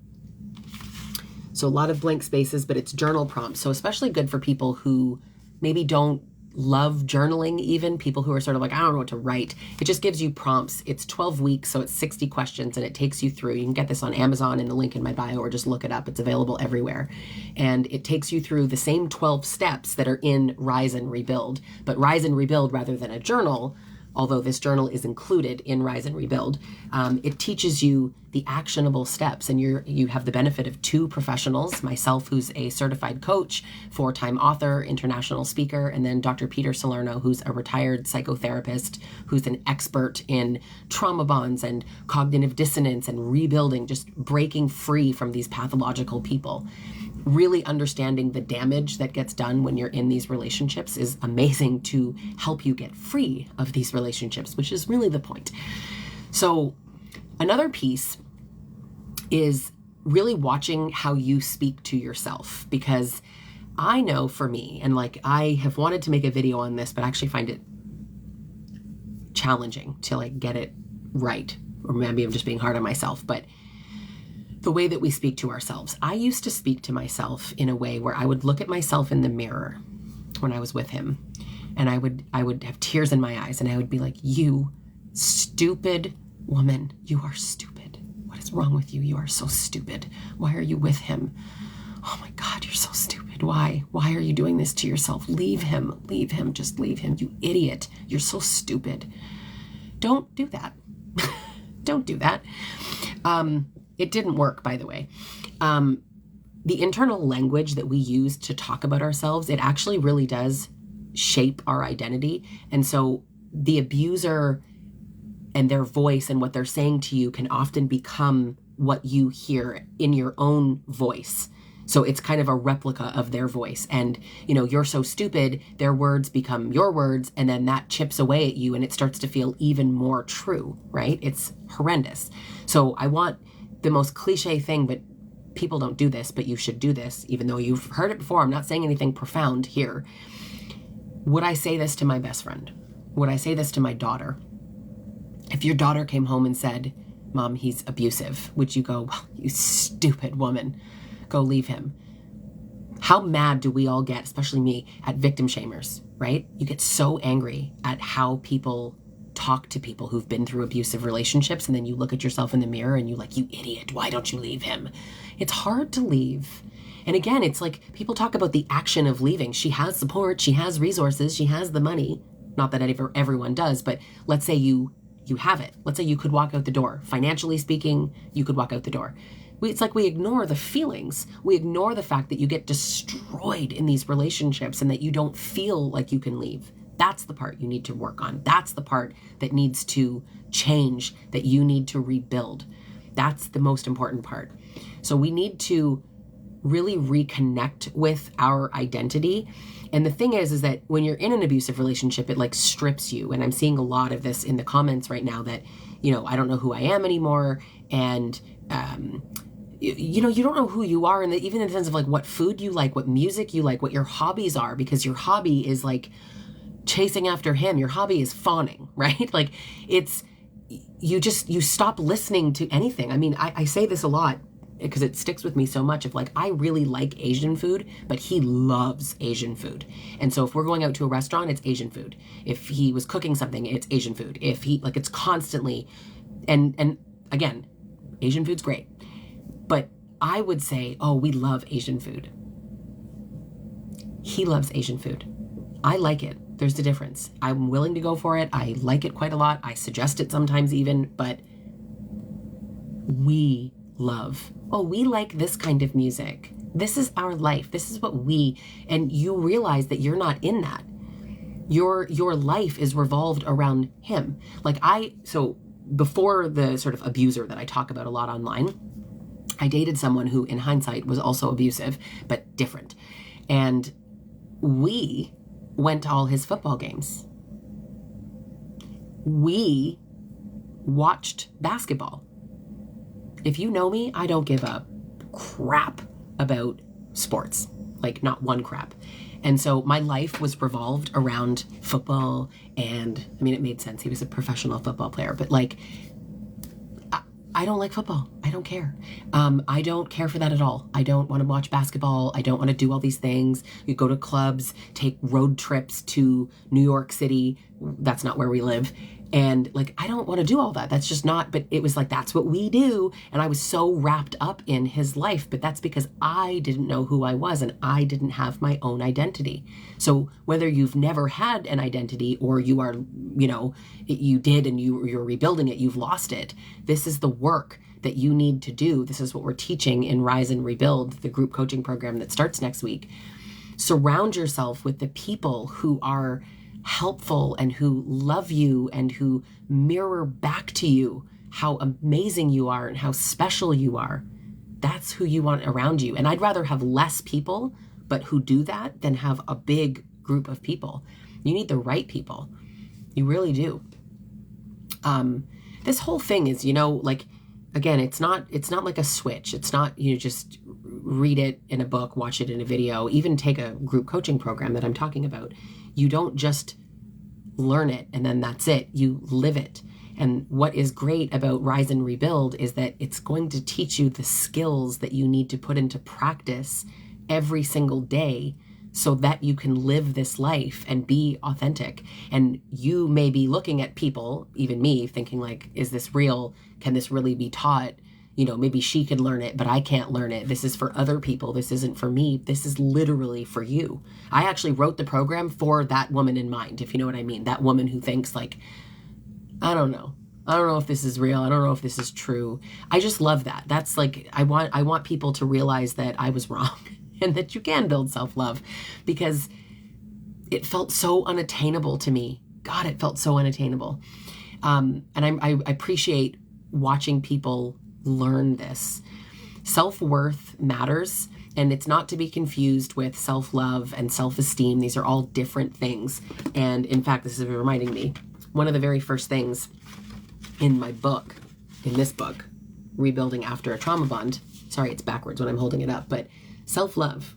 So a lot of blank spaces, but it's journal prompts. So especially good for people who maybe don't love journaling, even people who are sort of like, I don't know what to write. It just gives you prompts. It's 12 weeks, so it's 60 questions, and it takes you through. You can get this on Amazon in the link in my bio, or just look it up. It's available everywhere. And it takes you through the same 12 steps that are in Rise and Rebuild, but Rise and Rebuild rather than a journal. Although this journal is included in Rise and Rebuild, it teaches you the actionable steps, and you have the benefit of 2 professionals, myself, who's a certified coach, 4-time author, international speaker, and then Dr. Peter Salerno, who's a retired psychotherapist, who's an expert in trauma bonds and cognitive dissonance and rebuilding, just breaking free from these pathological people. Really understanding the damage that gets done when you're in these relationships is amazing to help you get free of these relationships, which is really the point. So another piece is really watching how you speak to yourself, because I know for me, and like I have wanted to make a video on this, but I actually find it challenging to like get it right, or maybe I'm just being hard on myself, but the way that we speak to ourselves. I used to speak to myself in a way where I would look at myself in the mirror when I was with him, and I would have tears in my eyes, and I would be like, you stupid woman, you are stupid. What is wrong with you? You are so stupid. Why are you with him? Oh my God, you're so stupid. Why? Why are you doing this to yourself? Leave him, just leave him. You idiot. You're so stupid. Don't do that. Don't do that. It didn't work, by the way. The internal language that we use to talk about ourselves, it actually really does shape our identity. And so the abuser and their voice and what they're saying to you can often become what you hear in your own voice. So it's kind of a replica of their voice. And, you know, you're so stupid, their words become your words, and then that chips away at you and it starts to feel even more true, right? It's horrendous. So I want the most cliche thing, but people don't do this, but you should do this, even though you've heard it before. I'm not saying anything profound here. Would I say this to my best friend? Would I say this to my daughter? If your daughter came home and said, Mom, he's abusive, would you go, well, you stupid woman, go leave him? How mad do we all get, especially me, at victim shamers, right? You get so angry at how people talk to people who've been through abusive relationships, and then you look at yourself in the mirror and you like, you idiot, why don't you leave him? It's hard to leave. And again, it's like people talk about the action of leaving. She has support, she has resources, she has the money. Not that everyone does, but let's say you have it. Let's say you could walk out the door. Financially speaking, you could walk out the door. It's like we ignore the feelings. We ignore the fact that you get destroyed in these relationships and that you don't feel like you can leave. That's the part you need to work on. That's the part that needs to change, that you need to rebuild. That's the most important part. So we need to really reconnect with our identity. And the thing is that when you're in an abusive relationship, it like strips you. And I'm seeing a lot of this in the comments right now that, you know, I don't know who I am anymore. And, you know, you don't know who you are. And even in the sense of like what food you like, what music you like, what your hobbies are, because your hobby is like chasing after him. Your hobby is fawning, right? Like it's, you stop listening to anything. I mean, I say this a lot because it sticks with me so much of like, I really like Asian food, but he loves Asian food. And so if we're going out to a restaurant, it's Asian food. If he was cooking something, it's Asian food. If he, like, it's constantly, and again, Asian food's great. But I would say, oh, we love Asian food. He loves Asian food. I like it. There's the difference. I'm willing to go for it. I like it quite a lot. I suggest it sometimes even, but we love. Oh, we like this kind of music. This is our life. This is what and you realize that you're not in that. Your life is revolved around him. So before the sort of abuser that I talk about a lot online, I dated someone who in hindsight was also abusive, but different. And we went to all his football games. We watched basketball. If you know me, I don't give a crap about sports, like not one crap. And so my life was revolved around football, and I mean, it made sense. He was a professional football player, but like, I don't like football. I don't care. I don't care for that at all. I don't want to watch basketball. I don't want to do all these things. You go to clubs, take road trips to New York City. That's not where we live. And like, I don't want to do all that. That's just not, but it was like, that's what we do. And I was so wrapped up in his life, but that's because I didn't know who I was and I didn't have my own identity. So whether you've never had an identity or you are, you did and you're rebuilding it, you've lost it. This is the work that you need to do. This is what we're teaching in Rise and Rebuild, the group coaching program that starts next week. Surround yourself with the people who are helpful and who love you and who mirror back to you how amazing you are and how special you are. That's who you want around you. And I'd rather have less people, but who do that, than have a big group of people. You need the right people. You really do. This whole thing is, again, it's not like a switch. It's not, just read it in a book, watch it in a video, even take a group coaching program that I'm talking about. You don't just learn it and then that's it. You live it. And what is great about Rise and Rebuild is that it's going to teach you the skills that you need to put into practice every single day so that you can live this life and be authentic. And you may be looking at people, even me, thinking like, is this real? Can this really be taught? Maybe she could learn it, but I can't learn it. This is for other people. This isn't for me. This is literally for you. I actually wrote the program for that woman in mind, if you know what I mean. That woman who thinks like, I don't know if this is real. I don't know if this is true. I just love that. That's like, I want people to realize that I was wrong and that you can build self-love, because it felt so unattainable to me. God, it felt so unattainable. And I appreciate watching people learn this. Self-worth matters, and it's not to be confused with self-love and self-esteem. These are all different things. And in fact, this is reminding me, one of the very first things in this book, Rebuilding After a Trauma Bond, sorry, it's backwards when I'm holding it up, but self-love,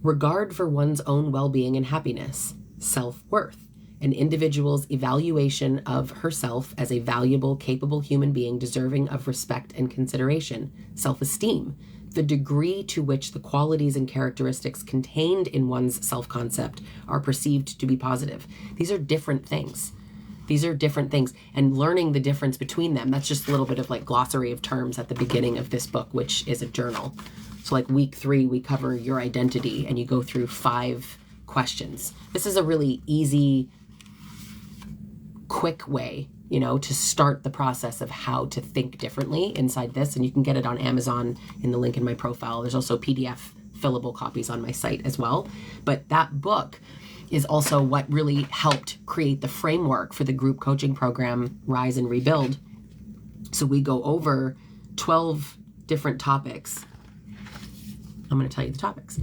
regard for one's own well-being and happiness, self-worth, an individual's evaluation of herself as a valuable, capable human being deserving of respect and consideration, self-esteem, the degree to which the qualities and characteristics contained in one's self-concept are perceived to be positive. These are different things. And learning the difference between them, that's just a little bit of like glossary of terms at the beginning of this book, which is a journal. So like week 3, we cover your identity and you go through 5 questions. This is a really easy, quick way, to start the process of how to think differently inside this. And you can get it on Amazon in the link in my profile. There's also PDF fillable copies on my site as well. But that book is also what really helped create the framework for the group coaching program, Rise and Rebuild. So we go over 12 different topics. I'm going to tell you the topics.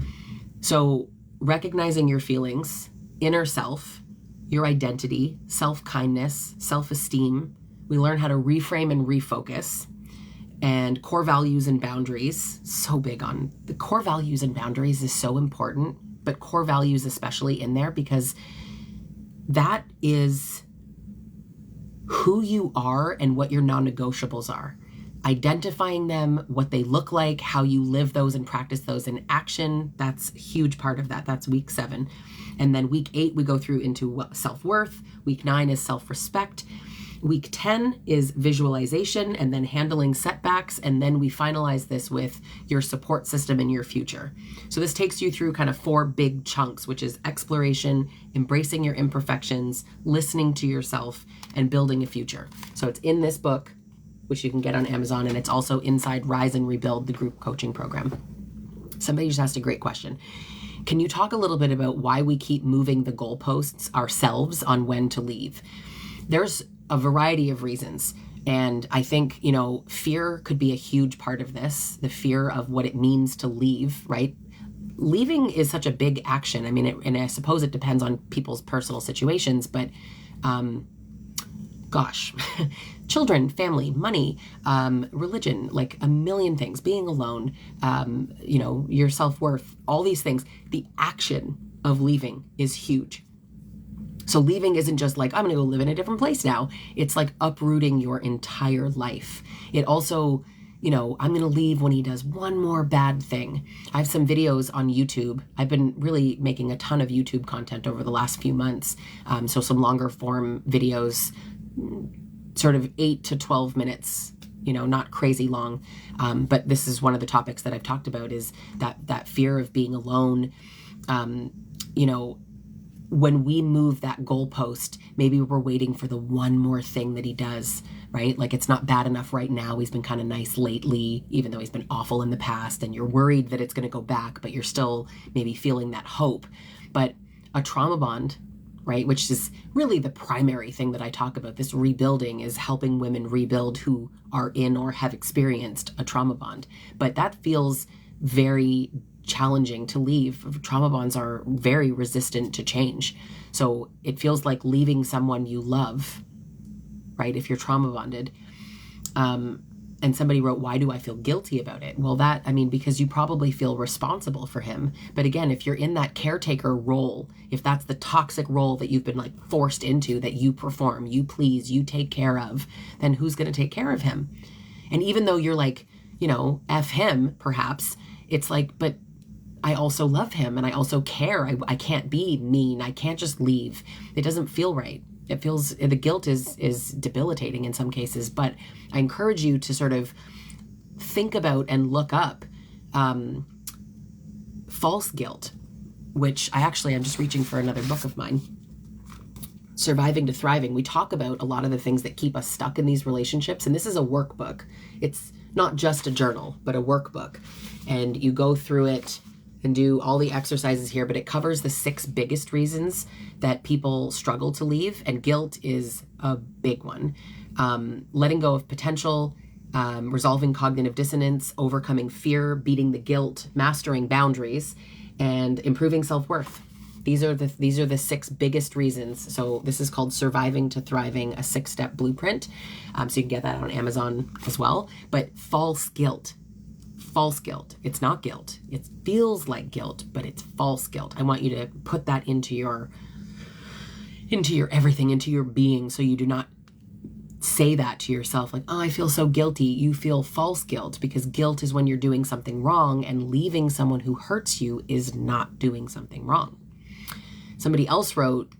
So recognizing your feelings, inner self, your identity, self-kindness, self-esteem. We learn how to reframe and refocus, and core values and boundaries. So big on the core values and boundaries is so important, but core values especially in there, because that is who you are and what your non-negotiables are. Identifying them, what they look like, how you live those and practice those in action. That's a huge part of that. That's week 7. And then week 8, we go through into self-worth. Week 9 is self-respect. Week 10 is visualization and then handling setbacks. And then we finalize this with your support system in your future. So this takes you through kind of 4 big chunks, which is exploration, embracing your imperfections, listening to yourself, and building a future. So it's in this book. which you can get on Amazon, and it's also inside Rise and Rebuild, the group coaching program. Somebody just asked a great question. Can you talk a little bit about why we keep moving the goalposts ourselves on when to leave? There's a variety of reasons. And I think, fear could be a huge part of this, the fear of what it means to leave, right? Leaving is such a big action. I mean, and I suppose it depends on people's personal situations, but children, family, money, religion, like a million things, being alone, your self-worth, all these things. The action of leaving is huge. So leaving isn't just like, I'm going to go live in a different place now. It's like uprooting your entire life. It also, I'm going to leave when he does one more bad thing. I have some videos on YouTube. I've been really making a ton of YouTube content over the last few months. So some longer form videos, sort of 8 to 12 minutes, not crazy long. But this is one of the topics that I've talked about, is that fear of being alone. When we move that goalpost, maybe we're waiting for the one more thing that he does, right? Like, it's not bad enough right now. He's been kind of nice lately, even though he's been awful in the past, and you're worried that it's going to go back, but you're still maybe feeling that hope. But a trauma bond, right, which is really the primary thing that I talk about, this rebuilding, is helping women rebuild who are in or have experienced a trauma bond. But that feels very challenging to leave. Trauma bonds are very resistant to change. So it feels like leaving someone you love, right? If you're trauma bonded. And somebody wrote, why do I feel guilty about it? Well, because you probably feel responsible for him. But again, if you're in that caretaker role, if that's the toxic role that you've been forced into, that you perform, you please, you take care of, then who's going to take care of him? And even though you're F him, perhaps, it's but I also love him and I also care. I can't be mean. I can't just leave. It doesn't feel right. It feels, the guilt is debilitating in some cases, but I encourage you to sort of think about and look up false guilt, which I'm just reaching for another book of mine, Surviving to Thriving. We talk about a lot of the things that keep us stuck in these relationships. And this is a workbook. It's not just a journal, but a workbook. And you go through it and do all the exercises here, but it covers the 6 biggest reasons that people struggle to leave. And guilt is a big one. Letting go of potential, resolving cognitive dissonance, overcoming fear, beating the guilt, mastering boundaries, and improving self-worth. These are the 6 biggest reasons. So this is called Surviving to Thriving, a 6-step blueprint. So you can get that on Amazon as well. But false guilt. It's not guilt. It feels like guilt, but it's false guilt. I want you to put that into your everything, into your being, so you do not say that to yourself, like, oh, I feel so guilty. You feel false guilt, because guilt is when you're doing something wrong, and leaving someone who hurts you is not doing something wrong. Somebody else wrote,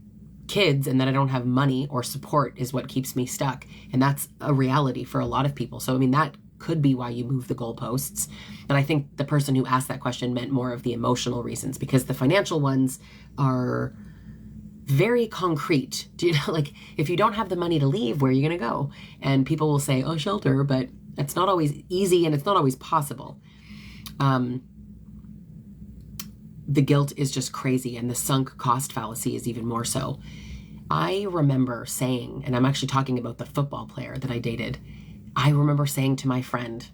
kids and that I don't have money or support is what keeps me stuck. And that's a reality for a lot of people. So, that could be why you move the goalposts. But I think the person who asked that question meant more of the emotional reasons, because the financial ones are very concrete. If you don't have the money to leave, where are you going to go? And people will say, oh, shelter, but it's not always easy and it's not always possible. The guilt is just crazy, and the sunk cost fallacy is even more so. I remember saying, and I'm actually talking about the football player that I dated, I remember saying to my friend,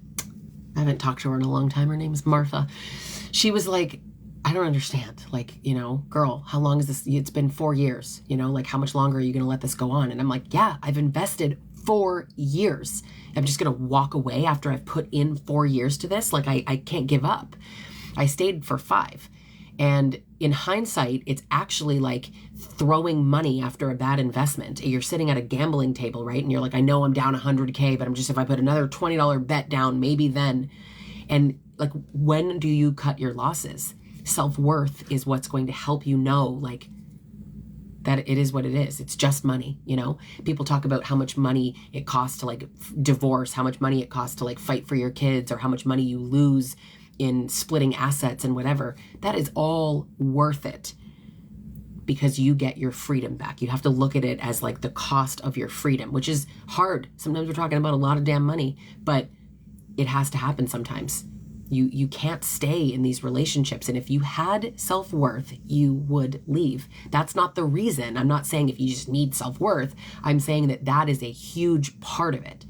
I haven't talked to her in a long time, her name is Martha. She was like, I don't understand. Girl, how long is this? It's been 4 years, how much longer are you going to let this go on? And I'm like, yeah, I've invested 4 years. I'm just going to walk away after I've put in 4 years to this. I can't give up. I stayed for 5. And in hindsight, it's actually like throwing money after a bad investment. You're sitting at a gambling table, right? And you're like, I know I'm down 100K, but if I put another $20 bet down, maybe then. And when do you cut your losses? Self-worth is what's going to help you know, that it is what it is. It's just money, People talk about how much money it costs to divorce, how much money it costs to fight for your kids, or how much money you lose in splitting assets and whatever. That is all worth it. because you get your freedom back. You have to look at it as like the cost of your freedom, which is hard. Sometimes we're talking about a lot of damn money, but it has to happen sometimes. You can't stay in these relationships. And if you had self-worth, you would leave. That's not the reason. I'm not saying if you just need self-worth. I'm saying that that is a huge part of it.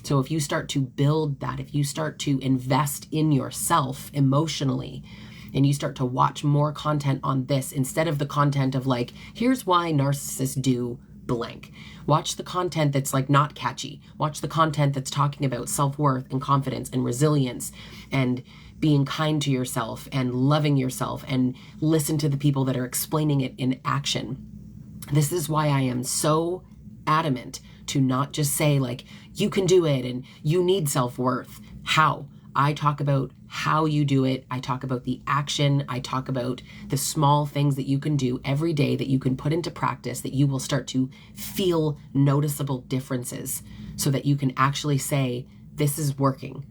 So if you start to build that, if you start to invest in yourself emotionally, and you start to watch more content on this instead of the content of like, here's why narcissists do blank. Watch the content that's like not catchy. Watch the content that's talking about self-worth and confidence and resilience and being kind to yourself and loving yourself, and listen to the people that are explaining it in action. This is why I am so adamant to not just say like, you can do it and you need self-worth. How? I talk about how you do it. I talk about the action. I talk about the small things that you can do every day that you can put into practice, that you will start to feel noticeable differences so that you can actually say, this is working.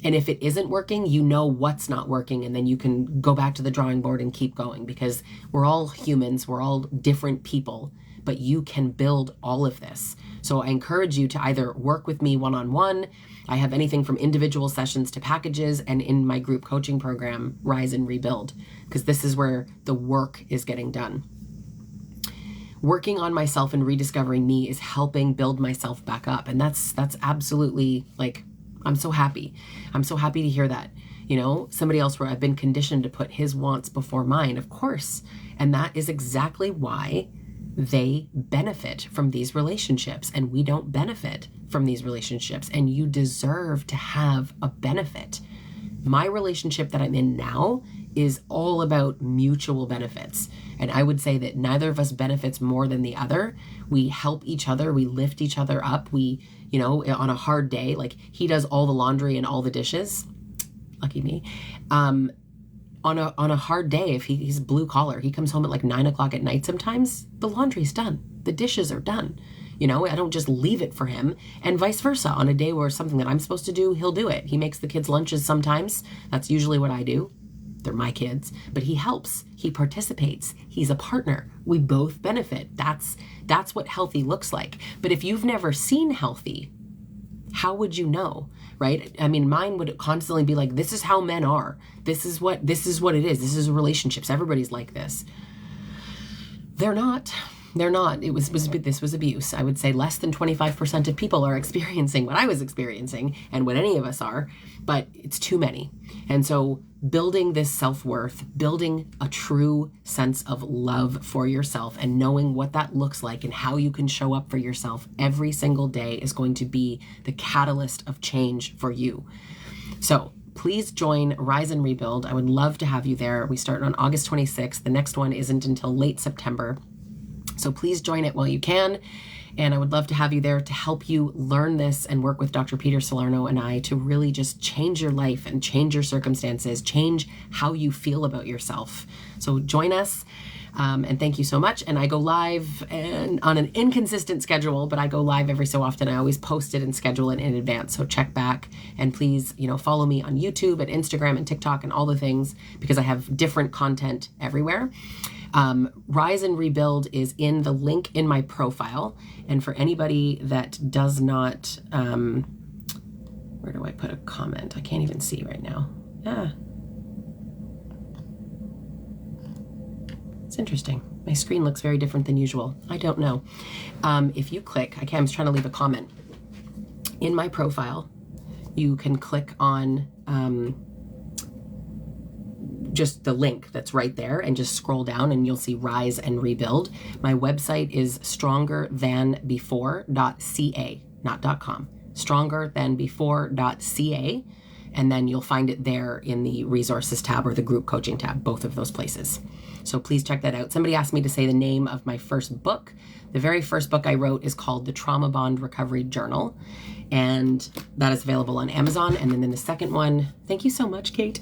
And if it isn't working, you know what's not working, and then you can go back to the drawing board and keep going, because we're all humans, we're all different people, but you can build all of this. So I encourage you to either work with me one-on-one. I have anything from individual sessions to packages, and in my group coaching program, Rise and Rebuild, because this is where the work is getting done. Working on myself and rediscovering me is helping build myself back up. And that's absolutely like, I'm so happy. I'm so happy to hear that. You know, somebody else where I've been conditioned to put his wants before mine, of course. And that is exactly why they benefit from these relationships and we don't benefit from these relationships, and you deserve to have a benefit. My relationship that I'm in now is all about mutual benefits. And I would say that neither of us benefits more than the other. We help each other. We lift each other up. We, you know, on a hard day, like he does all the laundry and all the dishes. Lucky me. On a hard day, if he's blue collar, he comes home at like 9 o'clock at night sometimes, the laundry's done. The dishes are done. You know, I don't just leave it for him, and vice versa. On a day where something that I'm supposed to do, he'll do it. He makes the kids lunches sometimes. That's usually what I do. They're my kids, but he helps, he participates, he's a partner. We both benefit. That's what healthy looks like. But if you've never seen healthy, how would you know, right? I mean, mine would constantly be like, this is how men are. This is what it is. This is relationships. Everybody's like this. They're not. This was abuse. I would say less than 25% of people are experiencing what I was experiencing and what any of us are, but it's too many. And so building this self-worth, building a true sense of love for yourself and knowing what that looks like and how you can show up for yourself every single day is going to be the catalyst of change for you. So please join Rise and Rebuild. I would love to have you there. We start on August 26th. The next one isn't until late September. So please join it while you can. And I would love to have you there to help you learn this and work with Dr. Peter Salerno and I to really just change your life and change your circumstances, change how you feel about yourself. So join us. And thank you so much. And I go live and on an inconsistent schedule, but I go live every so often. I always post it and schedule it in advance. So check back and please, follow me on YouTube and Instagram and TikTok and all the things, because I have different content everywhere. Rise and Rebuild is in the link in my profile. And for anybody that does not, where do I put a comment? I can't even see right now. It's interesting. My screen looks very different than usual. I don't know. If you click, I was trying to leave a comment. In my profile, you can click on just the link that's right there and just scroll down and you'll see Rise and Rebuild. My website is strongerthanbefore.ca, not .com. Strongerthanbefore.ca. And then you'll find it there in the resources tab or the group coaching tab, both of those places. So please check that out. Somebody asked me to say the name of my first book. The very first book I wrote is called The Trauma Bond Recovery Journal. And that is available on Amazon. And then in the second one, thank you so much, Kate.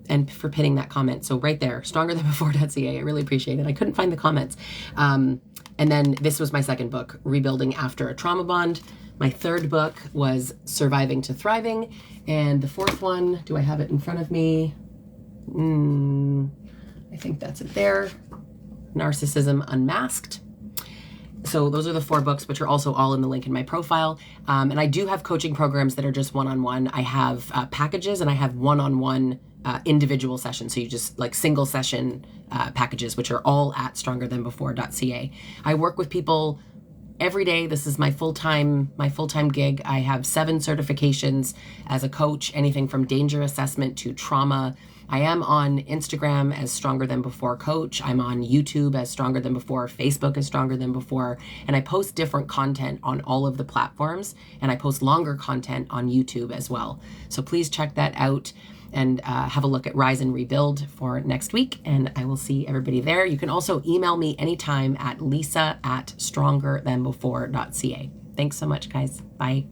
And for pinning that comment. So right there, strongerthanbefore.ca. I really appreciate it. I couldn't find the comments. And then this was my second book, Rebuilding After a Trauma Bond. My third book was Surviving to Thriving. And the fourth one, do I have it in front of me? I think that's it there. Narcissism Unmasked. So those are the 4 books, which are also all in the link in my profile. And I do have coaching programs that are just one-on-one. I have packages, and I have one-on-one individual sessions. So you just like single session packages, which are all at strongerthanbefore.ca. I work with people every day. This is my full-time gig. I have 7 certifications as a coach, anything from danger assessment to trauma. I am on Instagram as Stronger Than Before Coach. I'm on YouTube as Stronger Than Before, Facebook as Stronger Than Before, and I post different content on all of the platforms, and I post longer content on YouTube as well. So please check that out and have a look at Rise and Rebuild for next week, and I will see everybody there. You can also email me anytime at lisa@strongerthanbefore.ca. Thanks so much, guys. Bye.